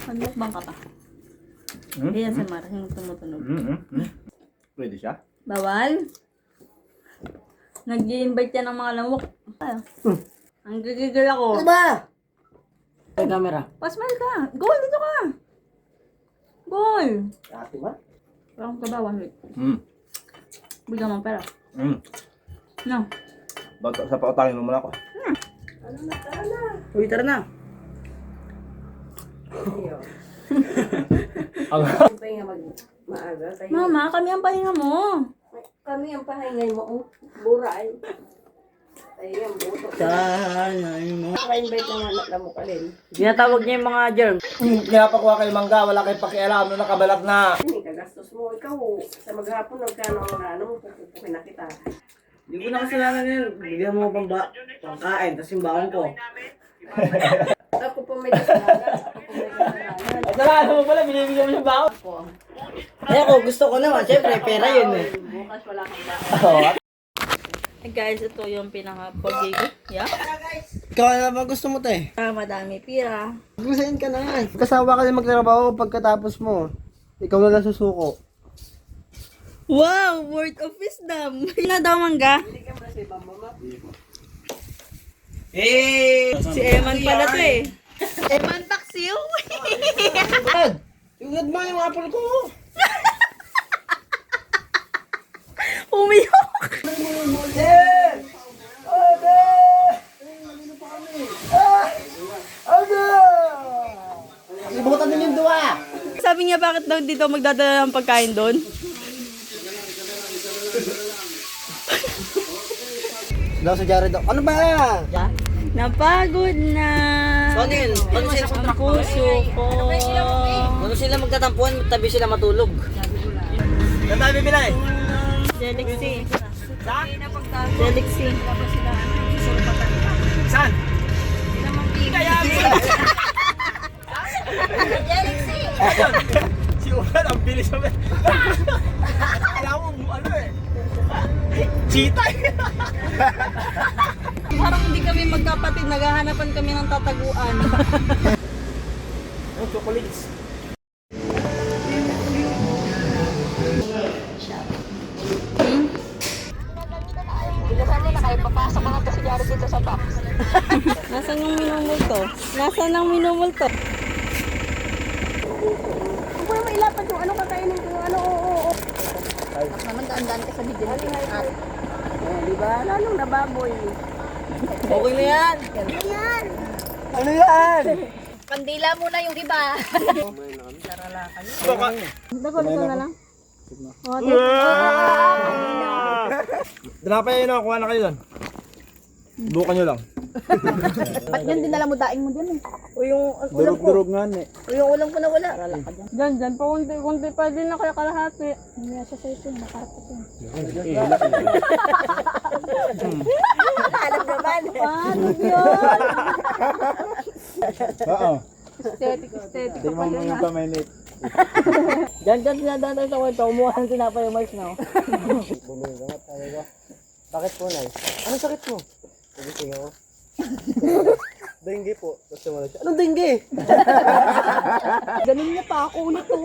Magmukbang ka pa. Hindi yan sa Mara, yung tumutunog. Pwede siya? Bawal? Nag-i-invite yan ng mga lamok. Ang gigigil ako. Ano ba? Ay, camera. Pasmal ka. Goal, dito ka. Goal. Ate ba? Parang ka ba? 1 week. Bigyan mo ang pera. No. Bato, sa pautangin mo muna ako. Uy, tara na. Pahinga maaga. Mama, kami ang pahinga mo. Kami ang pahingay mo. Buray. Ay, ang buto. Sanay mo. Naka-invite naman na mo kalin. Ginatawag niya yung mga germ. Kinapakuha kayo mangga, wala kayong pakialam nung nakabalat na. Hindi kagastos mo. Ikaw, sa maghapon, nagkano ang ano mo, pupukin na kita. Hindi ko na kasalanan yun. Bigyan mo pangkain, tapos yung baon ko. Ako pa may kasalanan. Ako pa may kasalanan. Kasalanan mo pala, binibigyan mo yung baon. Eh ako, gusto ko naman. Siyempre, pera yun eh. Bukas wala kang baka. Hey guys, ito yung pinaka-pogi ko. Yeah? Ikaw na ba gusto mo te? Madami pira. Gusayin ka na. Kasawa ka na magtrabaho pagkatapos mo. Ikaw na lang susuko. Wow! Word of wisdom! Na daw mangga? Si Eman pala to eh. Eman Paksiw! Sugad mo yung apple ko. Umiyok! Ibutan din yung duwa. Sabi niya bakit daw dito magdadala ng pagkain doon? Daw sa Jared daw. Ano ba? Napagod na! Ano yun? Ano sila Ang puso ko! Ano sila magtatampuan, tabi sila matulog. Saan tayo bibili? Jelixy. Jelixy. Saan? Jelixy! Si Ulan, ang bilis mo. Alam mo, ano eh. Cheetah eh. Parang hindi kami magkapatid, naghahanapan kami ng tataguan. Ang chocolates. Nasaan yung minumulto? Nasaan ang minumulto? Kung pwede mo ilapat yung ano kakainin ko, ano, oo. Naman daan-daan ka sa bigyan natin. Di ba? Lalong nababoy. Okay na yan. Ano yan? Kandila muna yung iba. Baka. Dako dito na lang. Oh, Dinapay yun ako, kuha na kayo doon. Bukan nyo lang. ba't yan dinala mo daing mo dyan eh? O yung ulam ko. Durog nga eh. O yung ulam ko na wala. Rala ka dyan. Dyan, pa kunti pa din na kaya kalahati. Hindi na siya sa ito, nakarap ko siya. Alam naman. Paano yun? Oo. Aesthetic. Tingnan mo yung paminute. Diyan sinadaan sa kwento, umuha ng tinapay yung mais na. Bakit po, Nay? Anong sakit mo? Sige ako. Dengue po. Tapos wala siya. Anong dengue? Ganun niya pa ako ulit to.